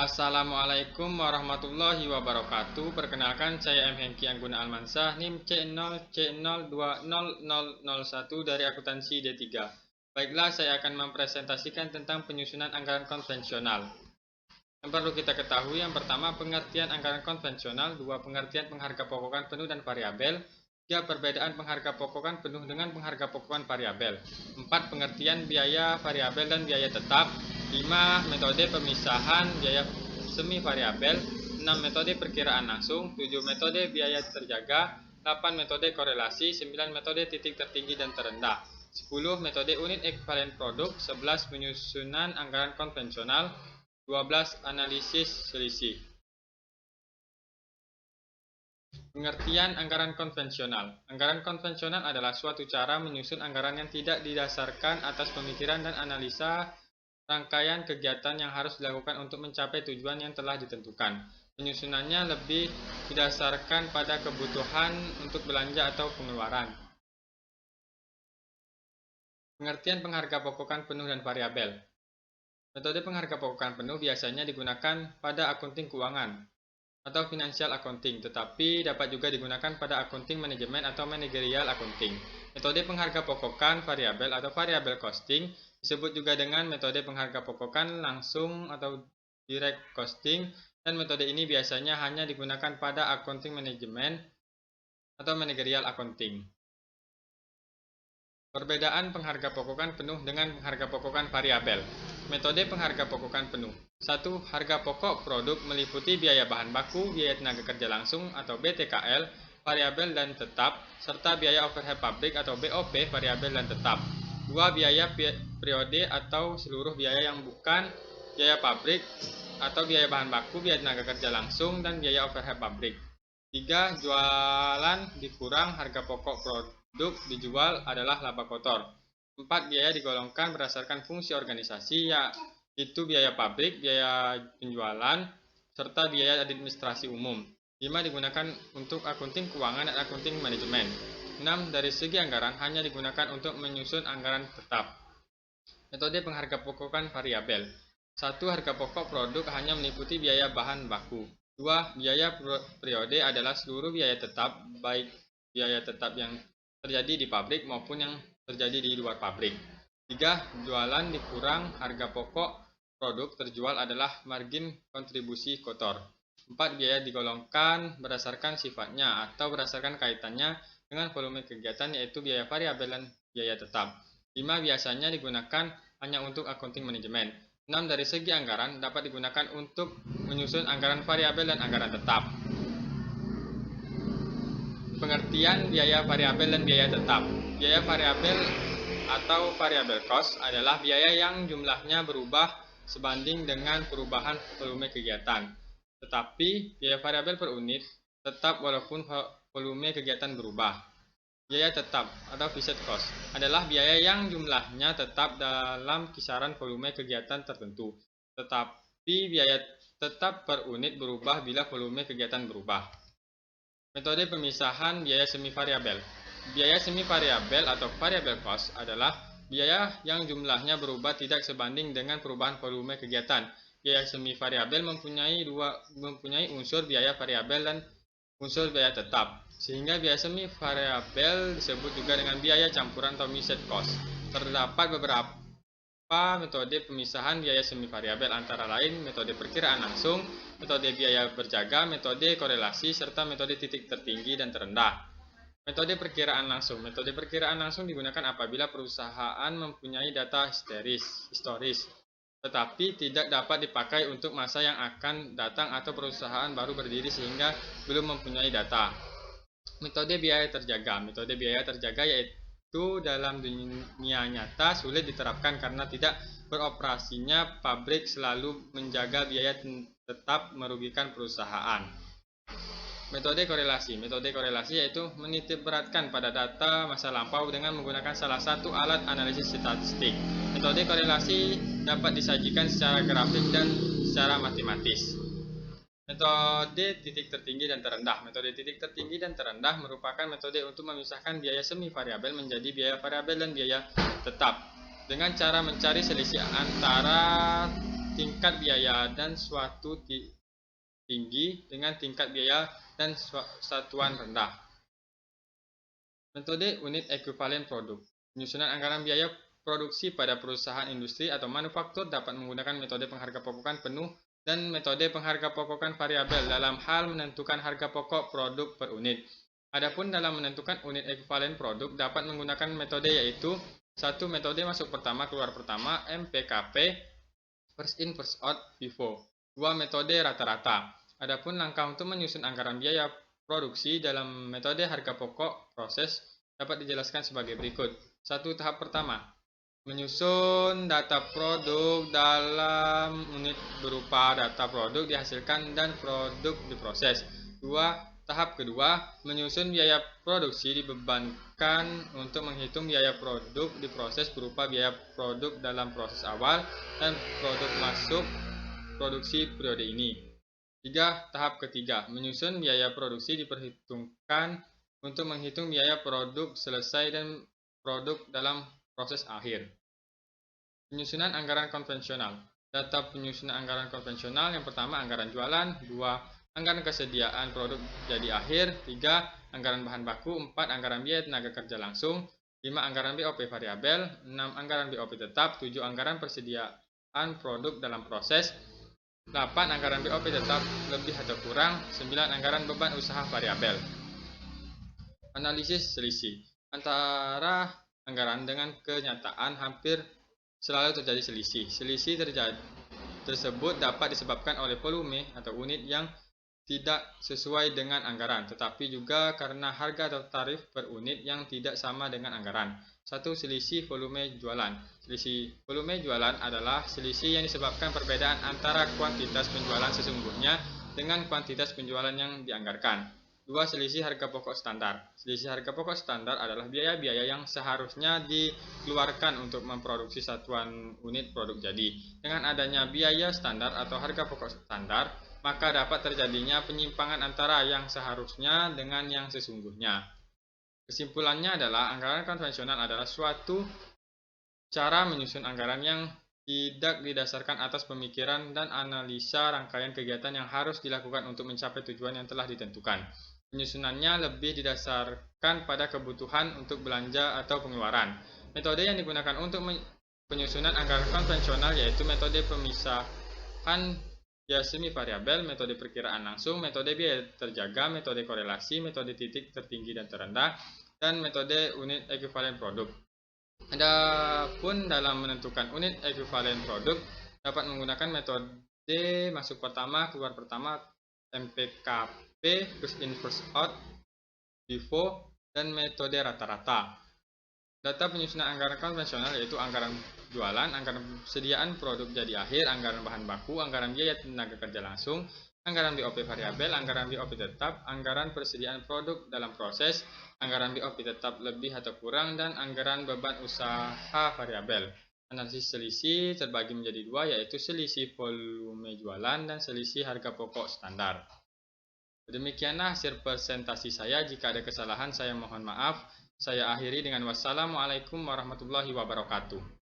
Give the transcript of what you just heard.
Assalamualaikum warahmatullahi wabarakatuh. Perkenalkan, saya M. Hengki Angguna Almansyah, NIM C0C0200001 dari akuntansi D3. Baiklah, saya akan mempresentasikan tentang penyusunan anggaran konvensional. Yang perlu kita ketahui, yang pertama, pengertian anggaran konvensional, dua, pengertian pengharga pokokan penuh dan variabel, tiga, perbedaan pengharga pokokan penuh dengan pengharga pokokan variabel, empat, pengertian biaya variabel dan biaya tetap, 5. Metode pemisahan biaya semi variabel, 6. Metode perkiraan langsung, 7. Metode biaya terjaga, 8. Metode korelasi, 9. Metode titik tertinggi dan terendah, 10. Metode unit ekuivalen produk, 11. Penyusunan anggaran konvensional, 12. Analisis selisih. Pengertian anggaran konvensional. Anggaran konvensional adalah suatu cara menyusun anggaran yang tidak didasarkan atas pemikiran dan analisa rangkaian kegiatan yang harus dilakukan untuk mencapai tujuan yang telah ditentukan. Penyusunannya lebih didasarkan pada kebutuhan untuk belanja atau pengeluaran. Pengertian pengharga pokokan penuh dan variabel. Metode pengharga pokokan penuh biasanya digunakan pada akunting keuangan atau financial accounting, tetapi dapat juga digunakan pada akunting manajemen atau managerial accounting. Metode pengharga pokokan variabel atau variable costing disebut juga dengan metode pengharga pokokan langsung atau direct costing, dan metode ini biasanya hanya digunakan pada akunting manajemen atau managerial accounting. Perbedaan pengharga pokokan penuh dengan pengharga pokokan variabel. Metode pengharga pokokan penuh. 1. Harga pokok produk meliputi biaya bahan baku, biaya tenaga kerja langsung atau BTKL, variabel dan tetap, serta biaya overhead pabrik atau BOP, variabel dan tetap. 2. Biaya periode atau seluruh biaya yang bukan biaya pabrik atau biaya bahan baku, biaya tenaga kerja langsung, dan biaya overhead pabrik. 3. Jualan dikurang harga pokok produk dijual adalah laba kotor. 4. Biaya digolongkan berdasarkan fungsi organisasi, yaitu biaya pabrik, biaya penjualan, serta biaya administrasi umum. 5. Digunakan untuk akunting keuangan dan akunting manajemen. 6. Dari segi anggaran hanya digunakan untuk menyusun anggaran tetap. Metode pengharga pokokan variabel. 1. Harga pokok produk hanya meliputi biaya bahan baku. 2. Biaya periode adalah seluruh biaya tetap, baik biaya tetap yang terjadi di pabrik maupun yang terjadi di luar pabrik. 3. Jualan dikurang harga pokok produk terjual adalah margin kontribusi kotor. 4. Biaya digolongkan berdasarkan sifatnya atau berdasarkan kaitannya dengan volume kegiatan, yaitu biaya variabel dan biaya tetap. 5. Biasanya digunakan hanya untuk akunting manajemen. 6. Dari segi anggaran dapat digunakan untuk menyusun anggaran variabel dan anggaran tetap. Pengertian biaya variabel dan biaya tetap. Biaya variabel atau variable cost adalah biaya yang jumlahnya berubah sebanding dengan perubahan volume kegiatan. Tetapi biaya variabel per unit tetap walaupun volume kegiatan berubah. Biaya tetap atau fixed cost adalah biaya yang jumlahnya tetap dalam kisaran volume kegiatan tertentu. Tetapi biaya tetap per unit berubah bila volume kegiatan berubah. Metode pemisahan biaya semi variabel. Biaya semi variabel atau variable cost adalah biaya yang jumlahnya berubah tidak sebanding dengan perubahan volume kegiatan. Biaya semi variabel mempunyai unsur biaya variabel dan unsur biaya tetap, sehingga biaya semi variabel disebut juga dengan biaya campuran atau mixed cost. Terdapat beberapa metode pemisahan biaya semi variabel, antara lain metode perkiraan langsung, metode biaya berjaga, metode korelasi, serta metode titik tertinggi dan terendah. Metode perkiraan langsung. Metode perkiraan langsung digunakan apabila perusahaan mempunyai data historis, tetapi tidak dapat dipakai untuk masa yang akan datang atau perusahaan baru berdiri sehingga belum mempunyai data. Metode biaya terjaga. Metode biaya terjaga yaitu dalam dunia nyata sulit diterapkan karena tidak beroperasinya pabrik selalu menjaga biaya tetap merugikan perusahaan. Metode korelasi. Metode korelasi yaitu menitikberatkan pada data masa lampau dengan menggunakan salah satu alat analisis statistik. Metode korelasi dapat disajikan secara grafik dan secara matematis. Metode titik tertinggi dan terendah. Metode titik tertinggi dan terendah merupakan metode untuk memisahkan biaya semi variabel menjadi biaya variabel dan biaya tetap dengan cara mencari selisih antara tingkat biaya dan suatu tinggi dengan tingkat biaya dan satuan rendah. Metode unit ekuivalen produk. Penyusunan anggaran biaya produksi pada perusahaan industri atau manufaktur dapat menggunakan metode penghargapokokan penuh dan metode penghargapokokan variabel dalam hal menentukan harga pokok produk per unit. Adapun dalam menentukan unit ekuivalen produk dapat menggunakan metode yaitu 1. Metode masuk pertama keluar pertama MPKP first in first out FIFO. 2. Metode rata-rata. Adapun langkah untuk menyusun anggaran biaya produksi dalam metode harga pokok proses dapat dijelaskan sebagai berikut. 1. Tahap pertama, menyusun data produk dalam unit berupa data produk dihasilkan dan produk diproses. 2. Tahap kedua, menyusun biaya produksi dibebankan untuk menghitung biaya produk diproses berupa biaya produk dalam proses awal dan produk masuk produksi periode ini. 3. Tahap ketiga, menyusun biaya produksi diperhitungkan untuk menghitung biaya produk selesai dan produk dalam proses akhir. Penyusunan anggaran konvensional. Data penyusunan anggaran konvensional yang pertama anggaran jualan, 2. Anggaran kesediaan produk jadi akhir, 3. Anggaran bahan baku, 4. Anggaran biaya tenaga kerja langsung, 5. Anggaran BOP variabel, 6. Anggaran BOP tetap, 7. Anggaran persediaan produk dalam proses, 8. Anggaran BOP tetap lebih atau kurang, 9. Anggaran beban usaha variabel. Analisis selisih. Antara anggaran dengan kenyataan hampir selalu terjadi selisih. Selisih tersebut dapat disebabkan oleh volume atau unit yang tidak sesuai dengan anggaran, tetapi juga karena harga atau tarif per unit yang tidak sama dengan anggaran. 1. Selisih volume jualan. Selisih volume jualan adalah selisih yang disebabkan perbedaan antara kuantitas penjualan sesungguhnya dengan kuantitas penjualan yang dianggarkan. 2. Selisih harga pokok standar. Selisih harga pokok standar adalah biaya-biaya yang seharusnya dikeluarkan untuk memproduksi satuan unit produk jadi. Dengan adanya biaya standar atau harga pokok standar, maka dapat terjadinya penyimpangan antara yang seharusnya dengan yang sesungguhnya. Kesimpulannya adalah anggaran konvensional adalah suatu cara menyusun anggaran yang tidak didasarkan atas pemikiran dan analisa rangkaian kegiatan yang harus dilakukan untuk mencapai tujuan yang telah ditentukan. Penyusunannya lebih didasarkan pada kebutuhan untuk belanja atau pengeluaran. Metode yang digunakan untuk penyusunan anggaran konvensional yaitu metode pemisahan biaya semi variabel, metode perkiraan langsung, metode biaya terjaga, metode korelasi, metode titik tertinggi dan terendah, dan metode unit ekuivalen produk. Adapun dalam menentukan unit ekuivalen produk dapat menggunakan metode masuk pertama keluar pertama MPKP first in first out FIFO dan metode rata-rata. Data penyusunan anggaran konvensional yaitu anggaran jualan, anggaran persediaan produk jadi akhir, anggaran bahan baku, anggaran biaya tenaga kerja langsung, anggaran BOP variabel, anggaran BOP tetap, anggaran persediaan produk dalam proses, anggaran BOP tetap lebih atau kurang, dan anggaran beban usaha variabel. Analisis selisih terbagi menjadi dua, yaitu selisih volume jualan dan selisih harga pokok standar. Demikianlah hasil presentasi saya. Jika ada kesalahan saya mohon maaf. Saya akhiri dengan wassalamualaikum warahmatullahi wabarakatuh.